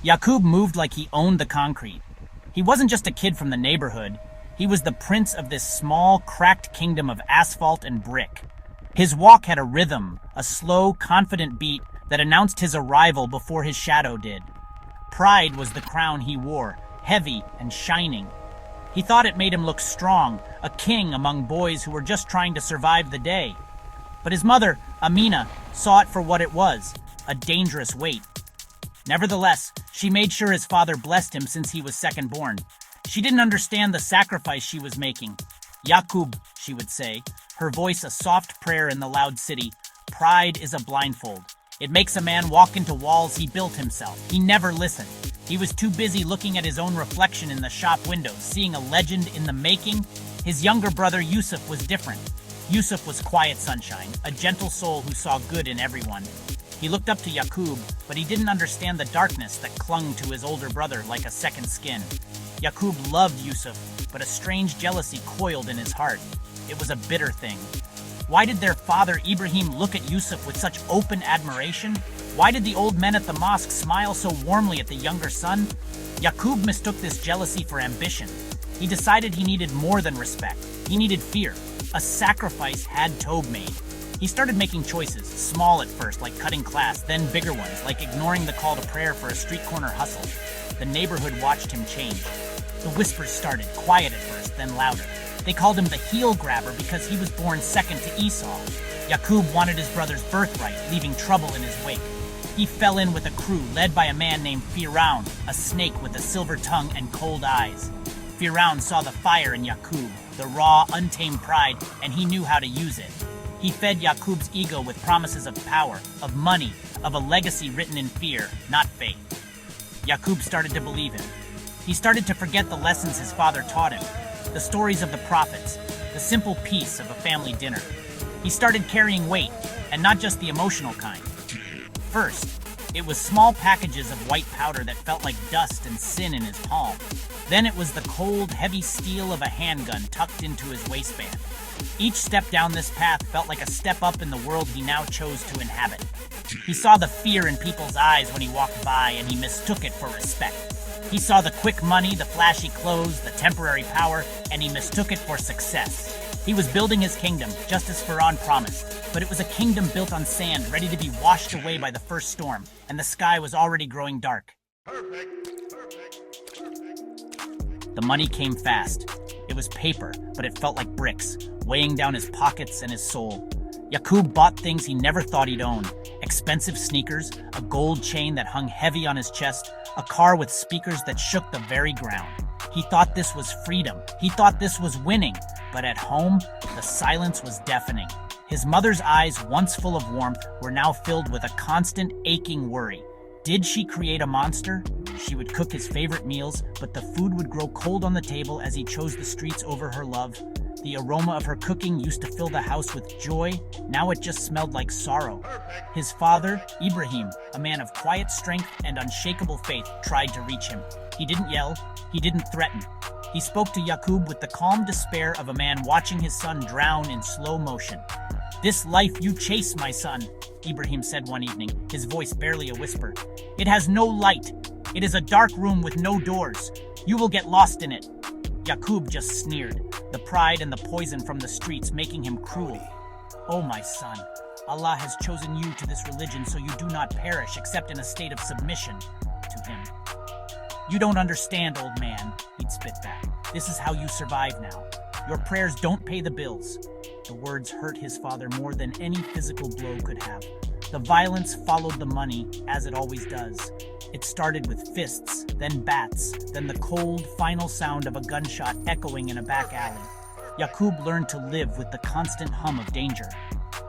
Yaqub moved like he owned the concrete. He wasn't just a kid from the neighborhood. He was the prince of this small, cracked kingdom of asphalt and brick. His walk had a rhythm, a slow, confident beat that announced his arrival before his shadow did. Pride was the crown he wore, heavy and shining. He thought it made him look strong, a king among boys who were just trying to survive the day. But his mother, Amina, saw it for what it was, a dangerous weight. Nevertheless, she made sure his father blessed him since he was second born. She didn't understand the sacrifice she was making. Yaqub, she would say, her voice a soft prayer in the loud city. Pride is a blindfold. It makes a man walk into walls he built himself. He never listened. He was too busy looking at his own reflection in the shop window, seeing a legend in the making. His younger brother Yusuf was different. Yusuf was quiet sunshine, a gentle soul who saw good in everyone. He looked up to Yaqub, but he didn't understand the darkness that clung to his older brother like a second skin. Yaqub loved Yusuf, but a strange jealousy coiled in his heart. It was a bitter thing. Why did their father Ibrahim look at Yusuf with such open admiration? Why did the old men at the mosque smile so warmly at the younger son? Yaqub mistook this jealousy for ambition. He decided he needed more than respect. He needed fear. A sacrifice had Tob made. He started making choices, small at first, like cutting class, then bigger ones, like ignoring the call to prayer for a street corner hustle. The neighborhood watched him change. The whispers started, quiet at first, then louder. They called him the heel grabber because he was born second to Esau. Yaqub wanted his brother's birthright, leaving trouble in his wake. He fell in with a crew led by a man named Firaun, a snake with a silver tongue and cold eyes. Firaun saw the fire in Yaqub, the raw, untamed pride, and he knew how to use it. He fed Yaqub's ego with promises of power, of money, of a legacy written in fear, not faith. Yaqub started to believe him. He started to forget the lessons his father taught him, the stories of the prophets, the simple peace of a family dinner. He started carrying weight, and not just the emotional kind. First, it was small packages of white powder that felt like dust and sin in his palm. Then it was the cold, heavy steel of a handgun tucked into his waistband. Each step down this path felt like a step up in the world he now chose to inhabit. He saw the fear in people's eyes when he walked by, and he mistook it for respect. He saw the quick money, the flashy clothes, the temporary power, and he mistook it for success. He was building his kingdom, just as Pharaoh promised, but it was a kingdom built on sand, ready to be washed away by the first storm, and the sky was already growing dark. The money came fast. It was paper, but it felt like bricks, weighing down his pockets and his soul. Yaqub bought things he never thought he'd own. Expensive sneakers, a gold chain that hung heavy on his chest, a car with speakers that shook the very ground. He thought this was freedom. He thought this was winning. But at home, the silence was deafening. His mother's eyes, once full of warmth, were now filled with a constant, aching worry. Did she create a monster? She would cook his favorite meals, but the food would grow cold on the table as he chose the streets over her love. The aroma of her cooking used to fill the house with joy. Now it just smelled like sorrow. His father, Ibrahim, a man of quiet strength and unshakable faith, tried to reach him. He didn't yell. He didn't threaten. He spoke to Yaqub with the calm despair of a man watching his son drown in slow motion. "This life you chase, my son," Ibrahim said one evening, his voice barely a whisper. "It has no light. It is a dark room with no doors. You will get lost in it." Yaqub just sneered, the pride and the poison from the streets making him cruel. "Oh, my son, Allah has chosen you to this religion so you do not perish except in a state of submission to him." "You don't understand, old man," he'd spit back. "This is how you survive now. Your prayers don't pay the bills." The words hurt his father more than any physical blow could have. The violence followed the money, as it always does. It started with fists, then bats, then the cold, final sound of a gunshot echoing in a back alley. Yaqub learned to live with the constant hum of danger.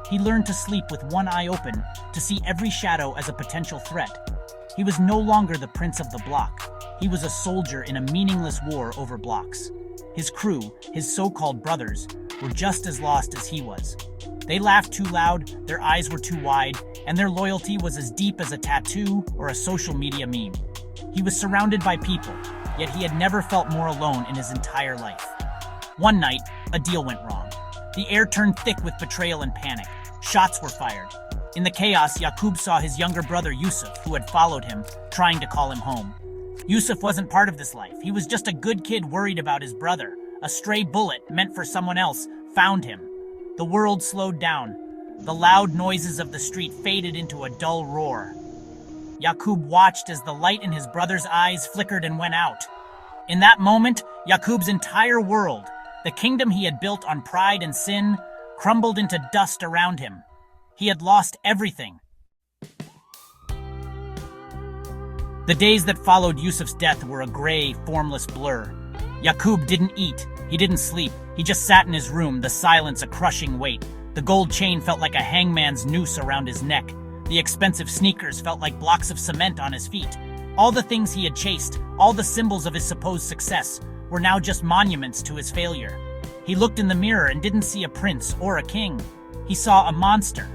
He learned to sleep with one eye open, to see every shadow as a potential threat. He was no longer the prince of the block. He was a soldier in a meaningless war over blocks. His crew, his so-called brothers, were just as lost as he was. They laughed too loud, their eyes were too wide, and their loyalty was as deep as a tattoo or a social media meme. He was surrounded by people, yet he had never felt more alone in his entire life. One night, a deal went wrong. The air turned thick with betrayal and panic. Shots were fired. In the chaos, Yaqub saw his younger brother Yusuf, who had followed him, trying to call him home. Yusuf wasn't part of this life. He was just a good kid worried about his brother. A stray bullet, meant for someone else, found him. The world slowed down. The loud noises of the street faded into a dull roar. Yaqub watched as the light in his brother's eyes flickered and went out. In that moment, Yaqub's entire world, the kingdom he had built on pride and sin, crumbled into dust around him. He had lost everything. The days that followed Yusuf's death were a gray, formless blur. Yaqub didn't eat. He didn't sleep. He just sat in his room, the silence a crushing weight. The gold chain felt like a hangman's noose around his neck. The expensive sneakers felt like blocks of cement on his feet. All the things he had chased, all the symbols of his supposed success, were now just monuments to his failure. He looked in the mirror and didn't see a prince or a king. He saw a monster.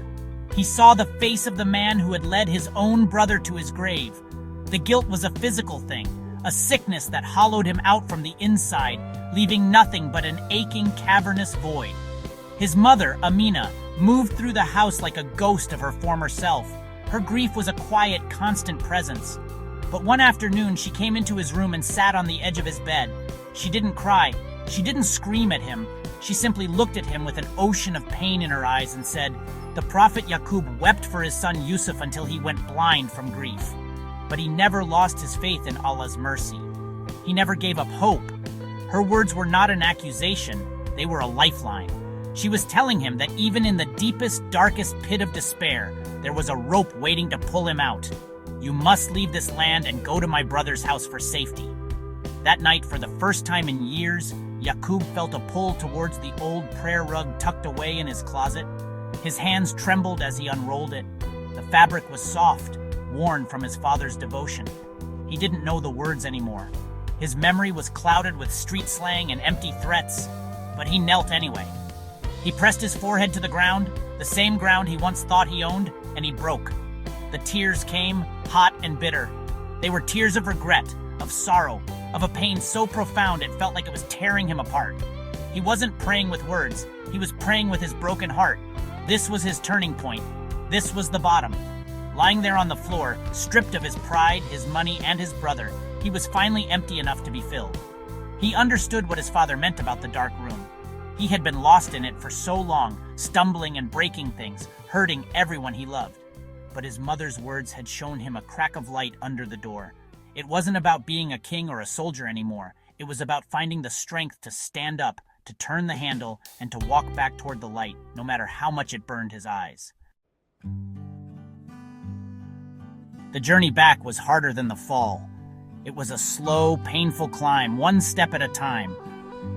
He saw the face of the man who had led his own brother to his grave. The guilt was a physical thing, a sickness that hollowed him out from the inside, leaving nothing but an aching, cavernous void. His mother, Amina, moved through the house like a ghost of her former self. Her grief was a quiet, constant presence. But one afternoon, she came into his room and sat on the edge of his bed. She didn't cry. She didn't scream at him. She simply looked at him with an ocean of pain in her eyes and said, "The prophet Yaqub wept for his son Yusuf until he went blind from grief. But he never lost his faith in Allah's mercy. He never gave up hope." Her words were not an accusation. They were a lifeline. She was telling him that even in the deepest, darkest pit of despair, there was a rope waiting to pull him out. "You must leave this land and go to my brother's house for safety." That night, for the first time in years, Yaqub felt a pull towards the old prayer rug tucked away in his closet. His hands trembled as he unrolled it. The fabric was soft, worn from his father's devotion. He didn't know the words anymore. His memory was clouded with street slang and empty threats, but he knelt anyway. He pressed his forehead to the ground, the same ground he once thought he owned, and he broke. The tears came, hot and bitter. They were tears of regret, of sorrow, of a pain so profound it felt like it was tearing him apart. He wasn't praying with words, he was praying with his broken heart. This was his turning point. This was the bottom. Lying there on the floor, stripped of his pride, his money, and his brother, he was finally empty enough to be filled. He understood what his father meant about the dark room. He had been lost in it for so long, stumbling and breaking things, hurting everyone he loved. But his mother's words had shown him a crack of light under the door. It wasn't about being a king or a soldier anymore. It was about finding the strength to stand up, to turn the handle, and to walk back toward the light, no matter how much it burned his eyes. The journey back was harder than the fall. It was a slow, painful climb, one step at a time.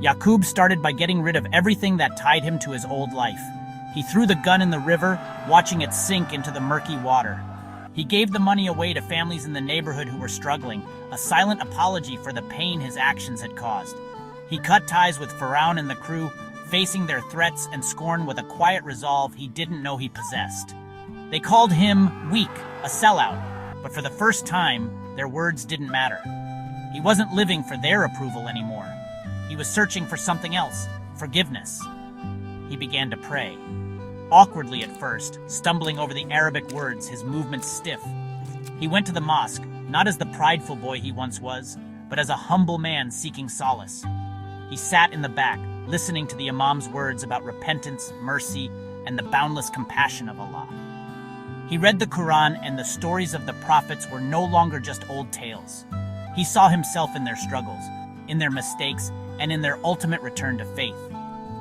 Yaqub started by getting rid of everything that tied him to his old life. He threw the gun in the river, watching it sink into the murky water. He gave the money away to families in the neighborhood who were struggling, a silent apology for the pain his actions had caused. He cut ties with Firaun and the crew, facing their threats and scorn with a quiet resolve he didn't know he possessed. They called him weak, a sellout, but for the first time, their words didn't matter. He wasn't living for their approval anymore. He was searching for something else, forgiveness. He began to pray. Awkwardly at first, stumbling over the Arabic words, his movements stiff. He went to the mosque, not as the prideful boy he once was, but as a humble man seeking solace. He sat in the back, listening to the Imam's words about repentance, mercy, and the boundless compassion of Allah. He read the Quran, and the stories of the prophets were no longer just old tales. He saw himself in their struggles, in their mistakes, and in their ultimate return to faith.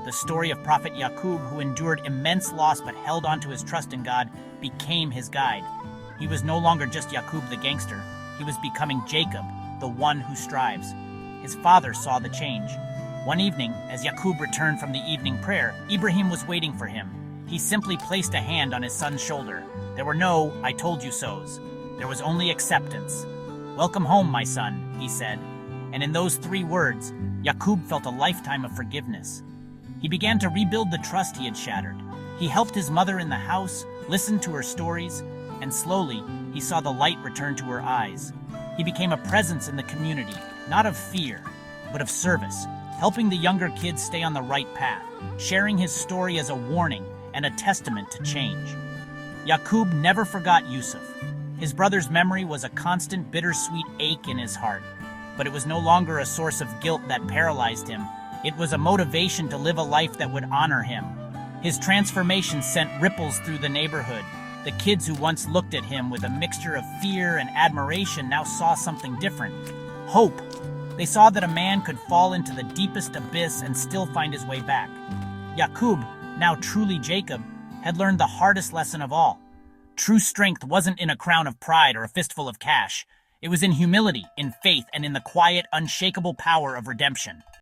The story of Prophet Yaqub, who endured immense loss but held on to his trust in God, became his guide. He was no longer just Yaqub the gangster. He was becoming Jacob, the one who strives. His father saw the change. One evening, as Yaqub returned from the evening prayer, Ibrahim was waiting for him. He simply placed a hand on his son's shoulder. There were no "I told you so's." There was only acceptance. "Welcome home, my son," he said. And in those 3 words, Yaqub felt a lifetime of forgiveness. He began to rebuild the trust he had shattered. He helped his mother in the house, listened to her stories, and slowly, he saw the light return to her eyes. He became a presence in the community, not of fear, but of service, helping the younger kids stay on the right path, sharing his story as a warning and a testament to change. Yaqub never forgot Yusuf. His brother's memory was a constant bittersweet ache in his heart, but it was no longer a source of guilt that paralyzed him. It was a motivation to live a life that would honor him. His transformation sent ripples through the neighborhood. The kids who once looked at him with a mixture of fear and admiration now saw something different. Hope. They saw that a man could fall into the deepest abyss and still find his way back. Yaqub, now truly Jacob, had learned the hardest lesson of all. True strength wasn't in a crown of pride or a fistful of cash. It was in humility, in faith, and in the quiet, unshakable power of redemption.